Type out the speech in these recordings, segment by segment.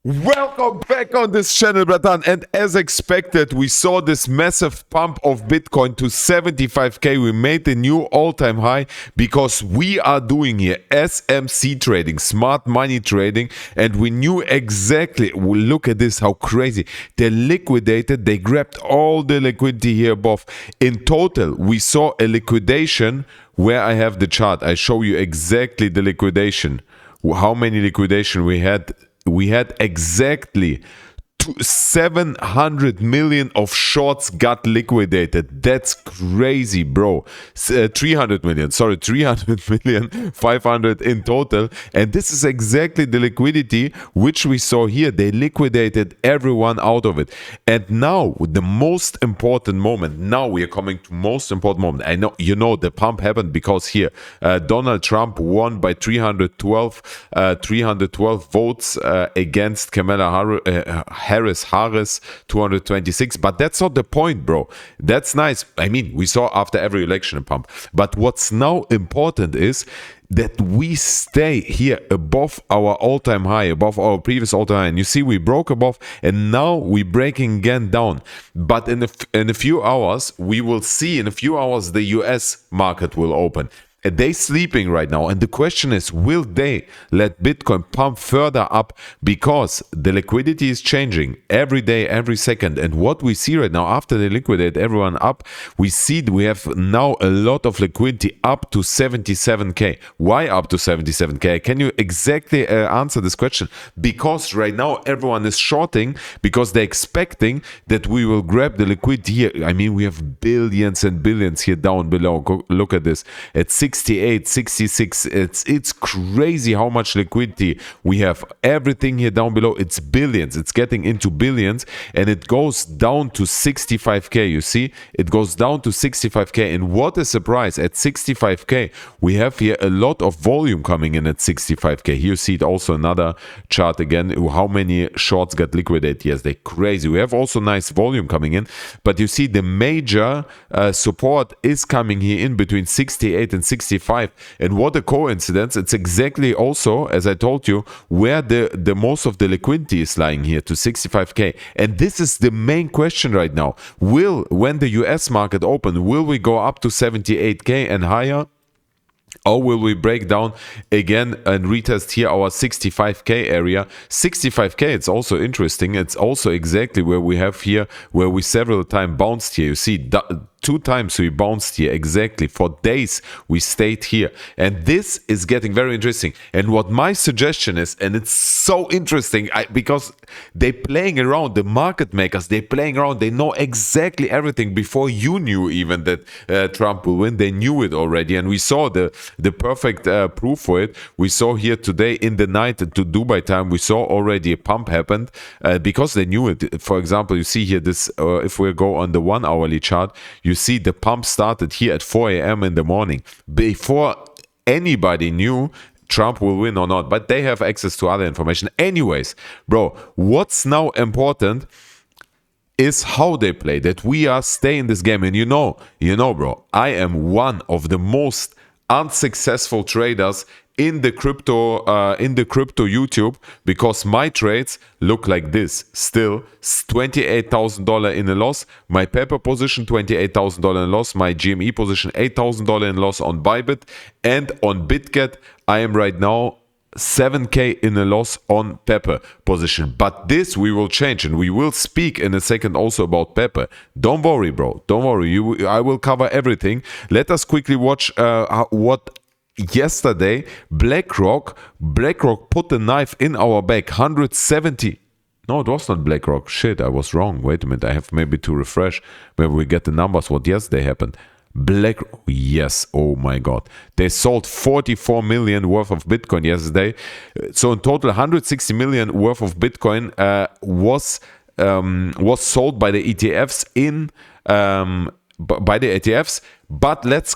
Welcome back on this channel, Bratan. And as expected, we saw this massive pump of Bitcoin to 75k. We made the new all-time high because we are doing here SMC trading, smart money trading, and we knew exactly. Look at this, how crazy. They liquidated, they grabbed all the liquidity here above. In total, we saw a liquidation where I have the chart. I show you exactly the liquidation, how many liquidation we had. We had exactly 700 million of shorts got liquidated. That's crazy, bro. 300 million, 500 in total. And this is exactly the liquidity which we saw here. They liquidated everyone out of it. And now the most important moment, now we are coming to most important moment. I know, you know, the pump happened because here Donald Trump won by 312 votes against Kamala Harris 226, but that's not the point, bro. That's nice. I mean, we saw after every election a pump, but what's now important is that we stay here above our all-time high, above our previous all-time high. And you see, we broke above, and now we're breaking again down. But in a few hours, we will see. In a few hours, the US market will open. They're sleeping right now, and the question is, will they let Bitcoin pump further up? Because the liquidity is changing every day, every second. And what we see right now, after they liquidate everyone up, we see we have now a lot of liquidity up to 77k. Why up to 77k? Can you exactly answer this question? Because right now everyone is shorting because they're expecting that we will grab the liquidity here. I mean, we have billions and billions here down below. Look at this. At 68, 66, it's crazy how much liquidity we have. Everything here down below, it's billions. It's getting into billions, and it goes down to 65k. You see, it goes down to 65k. And what a surprise, at 65k we have here a lot of volume coming in at 65k. Here you see it also, another chart again, how many shorts got liquidated. Yes, they're crazy. We have also nice volume coming in, but you see the major support is coming here in between 68 and 65. And what a coincidence. It's exactly also, as I told you, where the most of the liquidity is lying here, to 65k. And this is the main question right now. When the US market open, will we go up to 78k and higher? Or will we break down again and retest here our 65k area? 65k, it's also interesting. It's also exactly where we have here, where we several times bounced here. You see, 2 times we bounced here, exactly. For days we stayed here. And this is getting very interesting. And what my suggestion is, and it's so interesting, because they're playing around, the market makers, they're playing around. They know exactly everything before you knew even that Trump will win. They knew it already. And we saw the perfect proof for it. We saw here today in the night to Dubai time, we saw already a pump happened because they knew it. For example, you see here this, if we go on the 1 hourly chart, you see the pump started here at 4 a.m. in the morning before anybody knew Trump will win or not, but they have access to other information. Anyways, bro, what's now important is how they play, that we are staying in this game. And you know, bro, I am one of the most unsuccessful traders in the crypto YouTube, because my trades look like this. Still $28,000 in a loss. My Pepe position $28,000 in loss. My GME position $8,000 in loss on BYBIT, and on BITGET I am right now 7k in a loss on Pepe position. But this we will change, and we will speak in a second also about Pepe. Don't worry, bro. Don't worry. I will cover everything. Let us quickly watch what yesterday BlackRock put the knife in our back. 170. No, it was not BlackRock. Shit, I was wrong. Wait a minute. I have maybe to refresh. Maybe we get the numbers. What yesterday happened. BlackRock, yes, oh my god, they sold 44 million worth of Bitcoin yesterday. So in total 160 million worth of Bitcoin was sold by the ETFs by the ETFs. But let's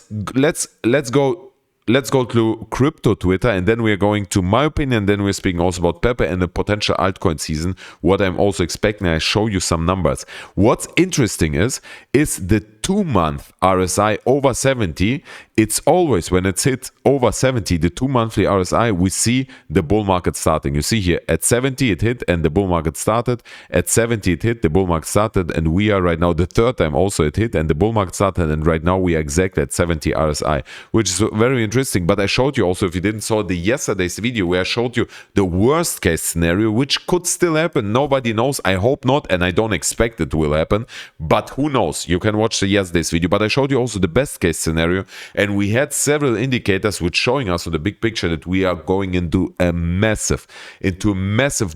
go to crypto Twitter, and then we're going to my opinion. Then we're speaking also about Pepe and the potential altcoin season, what I'm also expecting. I show you some numbers. What's interesting is the 2-month RSI over 70, it's always when it's hit over 70, the 2-monthly RSI, we see the bull market starting. You see here at 70 it hit and the bull market started. At 70 it hit, the bull market started, and we are right now the third time also it hit and the bull market started, and right now we are exactly at 70 RSI, which is very interesting. But I showed you also, if you didn't saw the yesterday's video where I showed you the worst case scenario, which could still happen. Nobody knows. I hope not, and I don't expect it will happen, but who knows? You can watch the yesterday's video. But I showed you also the best case scenario, and we had several indicators which showing us on the big picture that we are going into a massive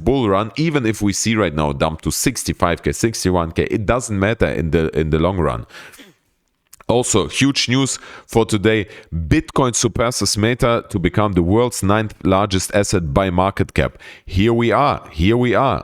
bull run. Even if we see right now dump to 65k, 61k, it doesn't matter in the long run. Also, huge news for today: Bitcoin surpasses Meta to become the world's 9th largest asset by market cap. Here we are,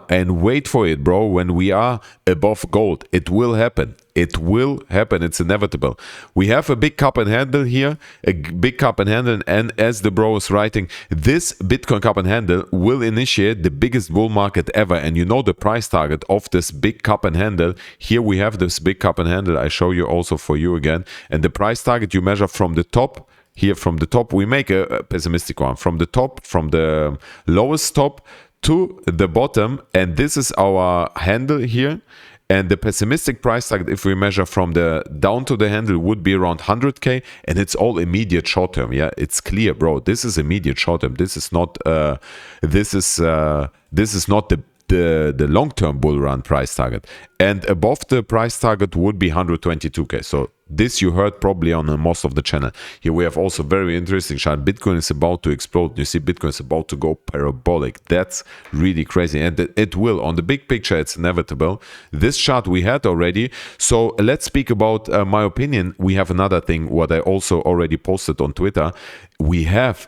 and wait for it, bro. When we are above gold, it will happen. It will happen. It's inevitable. We have a big cup and handle here, and as the bro is writing, this Bitcoin cup and handle will initiate the biggest bull market ever. And you know the price target of this big cup and handle. Here we have this big cup and handle. I show you also for you again. And the price target you measure from the top. Here from the top, we make a pessimistic one. From the top, from the lowest top to the bottom. And this is our handle here. And the pessimistic price target, if we measure from the down to the handle, would be around 100k, and it's all immediate short term. Yeah, it's clear, bro. This is immediate short term. This is not. This is not the long term bull run price target. And above the price target would be 122k. So this you heard probably on most of the channel. Here we have also very interesting chart. Bitcoin is about to explode. You see, Bitcoin is about to go parabolic. That's really crazy, and it will. On the big picture, it's inevitable. This chart we had already. So let's speak about my opinion. We have another thing what I also already posted on Twitter. We have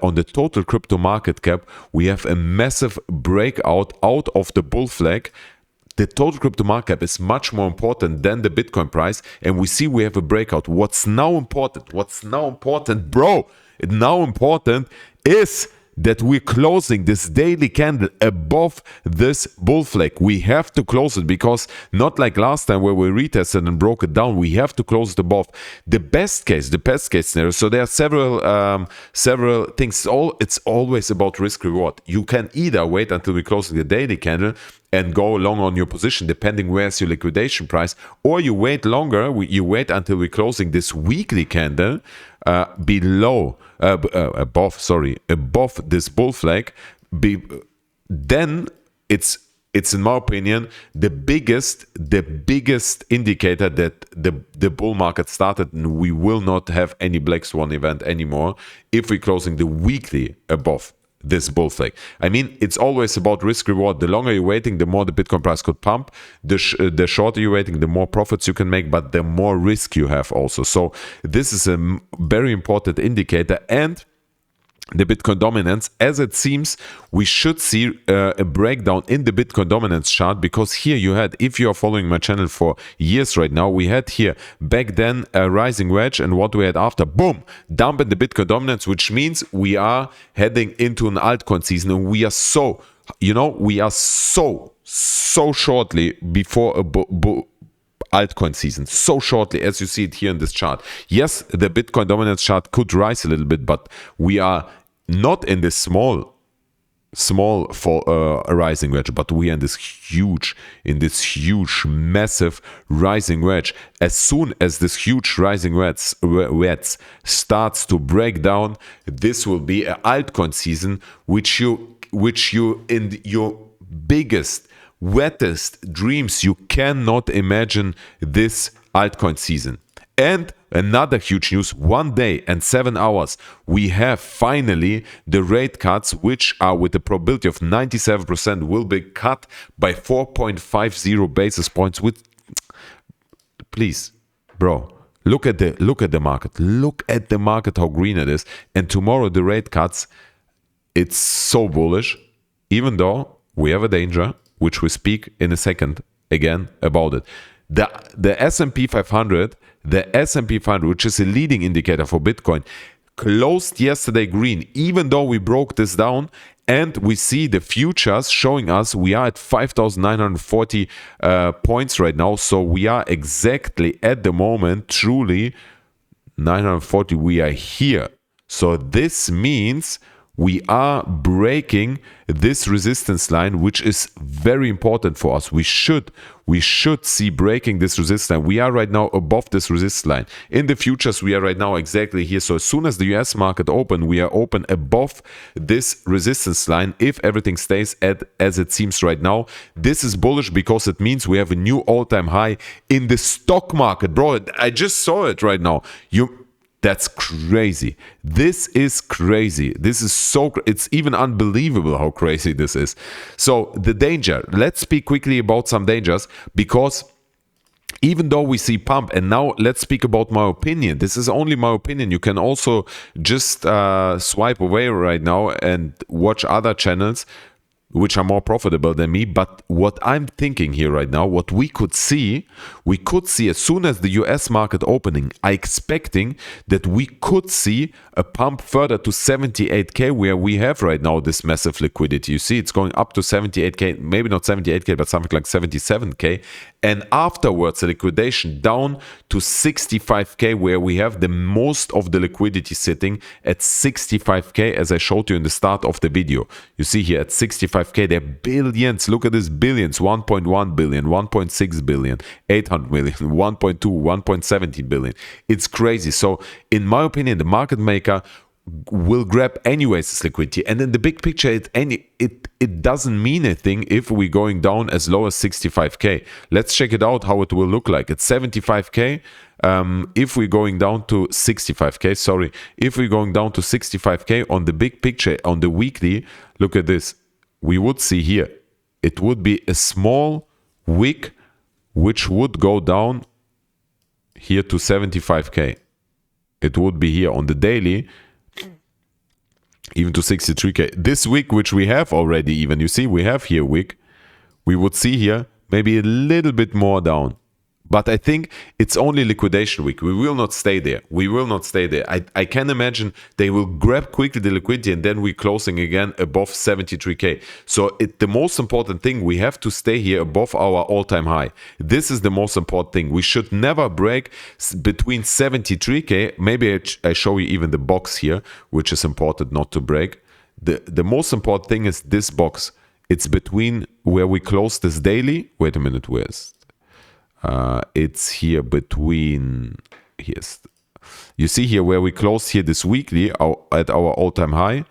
on the total crypto market cap, we have a massive breakout out of the bull flag. The total crypto market cap is much more important than the Bitcoin price, and we see we have a breakout. What's now important, bro? Now important is that we're closing this daily candle above this bull flag. We have to close it, because not like last time where we retested and broke it down. We have to close it above the best case scenario. So there are several things. It's always about risk reward. You can either wait until we close the daily candle and go long on your position, depending where's your liquidation price, or you wait longer. You wait until we're closing this weekly candle above this bull flag. Then it's in my opinion the biggest indicator that the bull market started, and we will not have any black swan event anymore if we're closing the weekly above this bull flag. I mean, it's always about risk reward. The longer you're waiting, the more the Bitcoin price could pump. The shorter you're waiting, the more profits you can make, but the more risk you have also. So this is a very important indicator. And the Bitcoin dominance, as it seems, we should see a breakdown in the Bitcoin dominance chart, because here you had, if you are following my channel for years right now, we had here back then a rising wedge, and what we had after, boom, dump in the Bitcoin dominance, which means we are heading into an altcoin season, and we are so shortly before a altcoin season, so shortly, as you see it here in this chart. Yes, the Bitcoin dominance chart could rise a little bit, but we are not in this small for rising wedge, but we are in this huge, massive rising wedge. As soon as this huge rising wedge starts to break down, this will be an altcoin season, which you in your biggest, wettest dreams, you cannot imagine this altcoin season. And another huge news: 1 day and 7 hours, we have finally the rate cuts, which are with the probability of 97% will be cut by 4.50 basis points. Please, bro, look at the market. Look at the market, how green it is. And tomorrow the rate cuts, it's so bullish, even though we have a danger, which we speak in a second again about it. The S&P 500, which is a leading indicator for Bitcoin, closed yesterday green, even though we broke this down, And we see the futures showing us we are at 5,940 points right now. So we are exactly at the moment, truly 940, we are here. So this means we are breaking this resistance line, which is very important for us. We should see breaking this resistance line. We are right now above this resistance line. In the futures, we are right now exactly here. So as soon as the US market open, we are open above this resistance line. If everything stays as it seems right now, this is bullish because it means we have a new all-time high in the stock market. Bro, I just saw it right now. That's crazy. This is crazy. This is it's even unbelievable how crazy this is. So the danger, let's speak quickly about some dangers, because even though we see pump, and now let's speak about my opinion. This is only my opinion. You can also just swipe away right now and watch other channels which are more profitable than me. But what I'm thinking here right now, what we could see as soon as the US market opening, I'm expecting that we could see a pump further to 78K, where we have right now this massive liquidity. You see, it's going up to 78K, maybe not 78K, but something like 77K. And afterwards, the liquidation down to 65K, where we have the most of the liquidity sitting at 65K, as I showed you in the start of the video. You see here at 65K, there are billions. Look at this, billions, 1.1 billion, 1.6 billion, 800 million, 1.2, 1.17 billion. It's crazy. So in my opinion, the market maker will grab anyways this liquidity. And in the big picture, it doesn't mean anything if we're going down as low as 65K. Let's check it out how it will look like. It's 75K. If we're going down to 65K, if we're going down to 65K on the big picture, on the weekly, look at this. We would see here, it would be a small wick which would go down here to 75K. It would be here on the daily, even to 63K. This week, which we have already, even, you see, we have here wick, we would see here maybe a little bit more down. But I think it's only liquidation week. We will not stay there. We will not stay there. I can imagine they will grab quickly the liquidity, and then we're closing again above 73K. So the most important thing, we have to stay here above our all-time high. This is the most important thing. We should never break between 73K. Maybe I show you even the box here, which is important not to break. The most important thing is this box. It's between where we close this daily. Wait a minute, where's... it's here between, here's, you see here where we closed here this weekly at our all-time high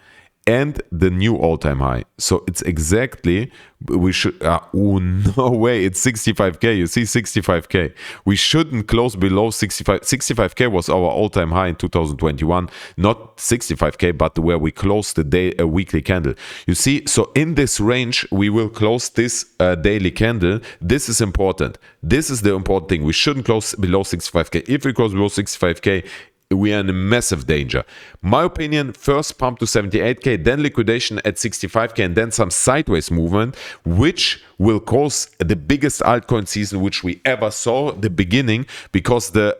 and the new all-time high. So it's exactly, we should, oh no way, it's 65K, you see 65K. We shouldn't close below 65. 65K was our all-time high in 2021, not 65K, but where we closed the day, a weekly candle. You see, so in this range, we will close this daily candle. This is important. This is the important thing. We shouldn't close below 65K. If we close below 65K, we are in a massive danger. My opinion, first pump to 78K, then liquidation at 65K, and then some sideways movement, which will cause the biggest altcoin season which we ever saw, the beginning, because the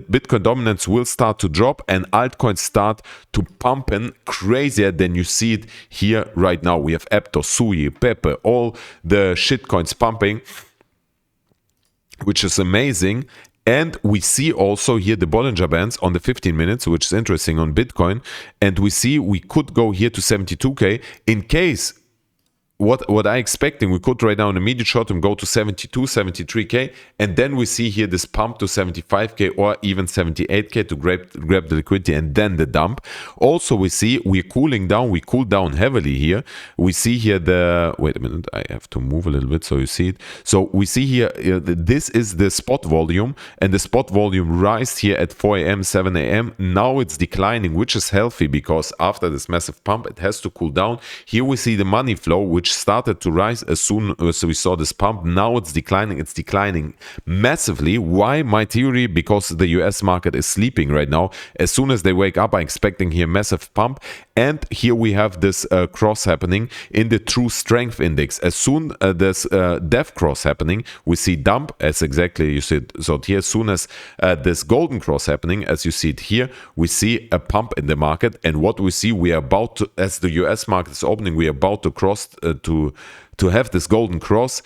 Bitcoin dominance will start to drop and altcoins start to pump in crazier than you see it here right now. We have Aptos, Sui, Pepe, all the shitcoins pumping, which is amazing. And we see also here the Bollinger Bands on the 15 minutes, which is interesting on Bitcoin. And we see we could go here to 72K in case what I'm expecting, we could right now in the immediate short term go to 72, 73K, and then we see here this pump to 75K or even 78K to grab the liquidity and then the dump. Also, we see we're cooling down, we cool down heavily here. We see here the, wait a minute, I have to move a little bit so you see it. So we see here, this is the spot volume, and the spot volume rise here at 4 a.m., 7 a.m. Now it's declining, which is healthy because after this massive pump, it has to cool down. Here we see the money flow, which started to rise as soon as we saw this pump. Now it's declining massively. Why? My theory, because the US market is sleeping right now. As soon as they wake up, I'm expecting here massive pump, And here we have this cross happening in the true strength index. As soon as this death cross happening, we see dump, as exactly you see it. So here, as soon as this golden cross happening, as you see it here, we see a pump in the market. And what we see, we are about to, as the US market is opening, we are about to cross to have this golden cross,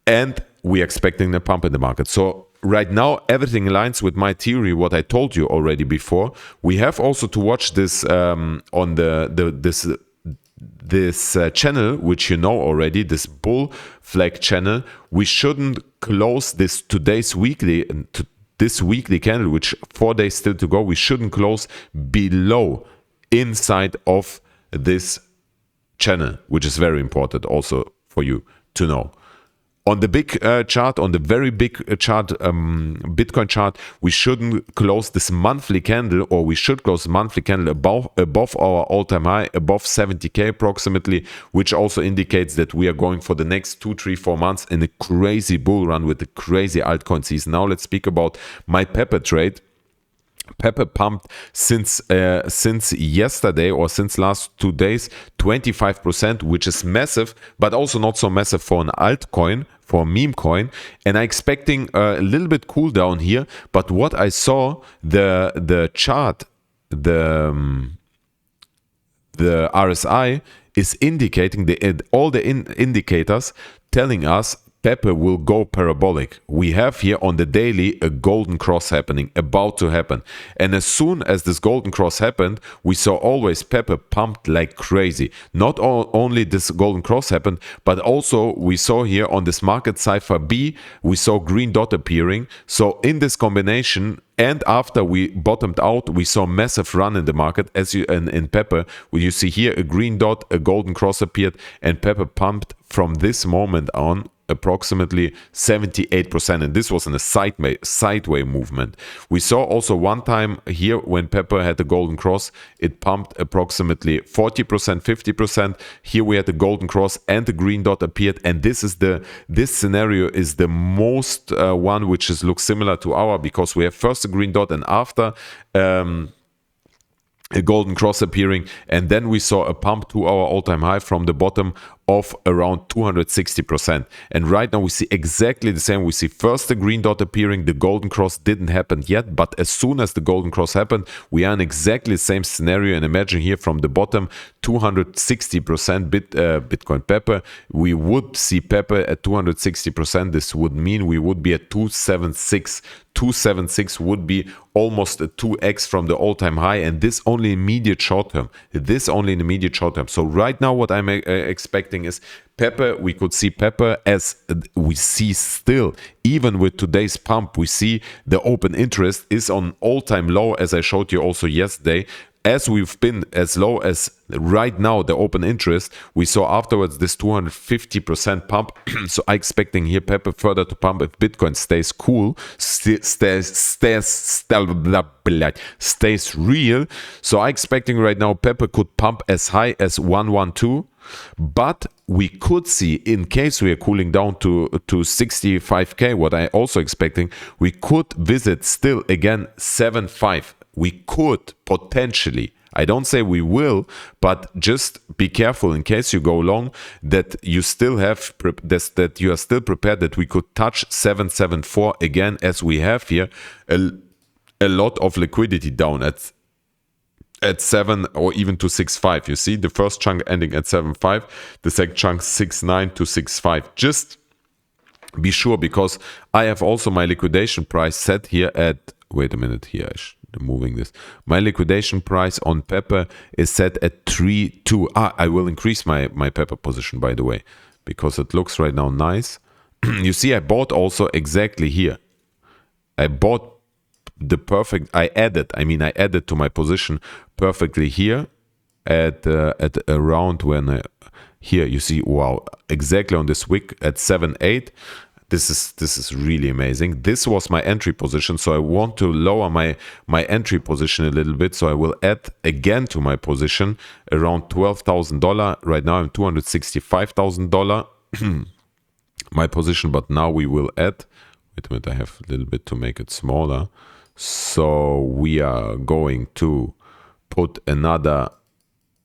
and we are expecting a pump in the market. So right now, everything aligns with my theory, what I told you already before. We have also to watch this on this channel, which you know already, this bull flag channel. We shouldn't close this this weekly candle, which 4 days still to go. We shouldn't close below, inside of this channel, which is very important also for you to know. On the big chart, on the very big chart, Bitcoin chart, we shouldn't close this monthly candle, or we should close the monthly candle above our all-time high, above 70K approximately, which also indicates that we are going for the next 2, 3, 4 months in a crazy bull run with the crazy altcoin season. Now let's speak about my Pepe trade. Pepe pumped since yesterday, or since last 2 days, 25%, which is massive, but also not so massive for an altcoin, for a meme coin. And I'm expecting a little bit cool down here. But what I saw, the chart, the RSI is indicating, all the indicators telling us Pepe will go parabolic. We have here on the daily a golden cross happening, about to happen. And as soon as this golden cross happened, we saw always Pepe pumped like crazy. Not only this golden cross happened, but also we saw here on this market cipher B, we saw green dot appearing. So in this combination, and after we bottomed out, we saw massive run in the market. As you in Pepe, where you see here a green dot, a golden cross appeared, and Pepe pumped from this moment on approximately 78%, and this was in a sideway movement. We saw also one time here when Pepe had the golden cross, it pumped approximately 40%, 50%. Here we had the golden cross and the green dot appeared, and this scenario is the most one which looks similar to our, because we have first a green dot and after a golden cross appearing, and then we saw a pump to our all-time high from the bottom of around 260%. And right now we see exactly the same. We see first the green dot appearing, the golden cross didn't happen yet, but as soon as the golden cross happened, we are in exactly the same scenario. And imagine here from the bottom, 260% Bitcoin Pepe. We would see Pepe at 260%. This would mean we would be at 276. 276 would be almost a 2x from the all-time high, and this only immediate short term. So right now what I'm expecting is Pepe. We could see Pepe, as we see still, even with today's pump, we see the open interest is on all-time low, as I showed you also yesterday. As we've been as low as right now, the open interest, we saw afterwards this 250% pump. So I'm expecting here Pepe further to pump if Bitcoin stays cool, stays real. So I'm expecting right now Pepe could pump as high as 112. But we could see, in case we are cooling down to 65K, what I also expecting, we could visit still again 7.5. We could potentially, I don't say we will, but just be careful in case you go long, that you still have that you are still prepared that we could touch 774 again, as we have here a lot of liquidity down at 7 or even to 6.5. You see the first chunk ending at 7.5, the second chunk 6.9 to 6.5. Just be sure, because I have also my liquidation price set here at, wait a minute here, I'm moving this. My liquidation price on Pepe is set at 3.2. I will increase my Pepe position, by the way, because it looks right now nice. You see, I bought also exactly here. I bought the perfect, I added to my position perfectly here at around when here you see, wow, exactly on this wick at 7.8. This is really amazing. This was my entry position, so I want to lower my entry position a little bit. So I will add again to my position around $12,000. Right now I'm $265,000 my position, but now we will add. Wait a minute, I have a little bit to make it smaller. So we are going to put another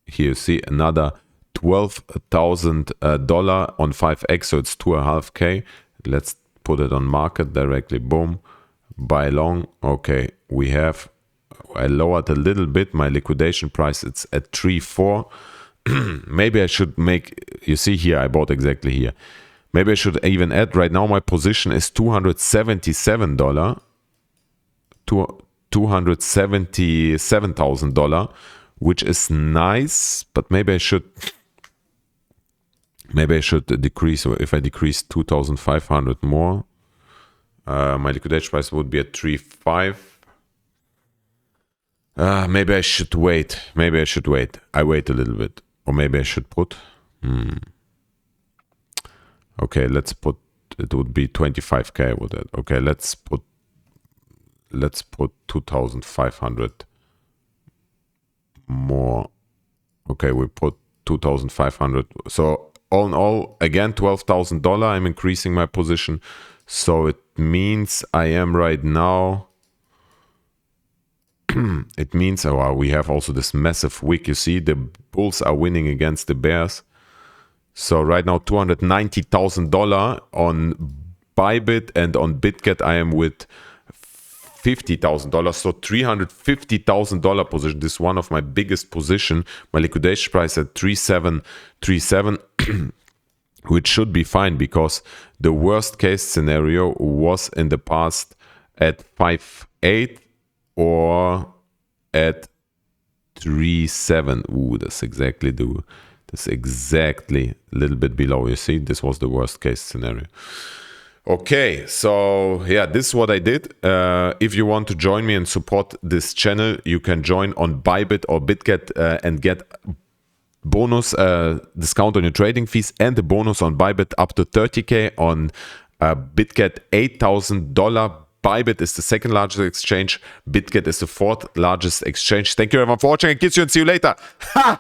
here you see another $12,000 on 5x, so it's 2.5K. Let's put it on market directly. Boom, buy long. Okay, we have, I lowered a little bit my liquidation price. It's at 3.4. Maybe I should make, you see here I bought exactly here. Maybe I should even add, right now my position is $277, $277,000, which is nice, but maybe I should decrease. Or if I decrease 2,500 more, my liquidation price would be at 3.5. Maybe I should wait. I wait a little bit, or maybe I should put. Okay, let's put. It would be 25K with that. Okay, let's put 2,500 more. Okay, we put 2,500. So all in all, again, $12,000. I'm increasing my position. So it means I am right now. It means, oh, we have also this massive wick. You see, the bulls are winning against the bears. So right now, $290,000 on BYBIT, and on BITGET I am with $50,000. So $350,000 position. This is one of my biggest position. My liquidation price at 3.737, which should be fine, because the worst case scenario was in the past at 5.8 or at 3.7. Ooh, that's exactly a little bit below. You see, this was the worst case scenario. Okay, so yeah, this is what I did. If you want to join me and support this channel, you can join on BYBIT or BITGET and get bonus discount on your trading fees, and the bonus on BYBIT up to 30K, on BITGET $8,000. BYBIT is the second largest exchange. BITGET is the fourth largest exchange. Thank you everyone for watching, and kiss you and see you later. Ha!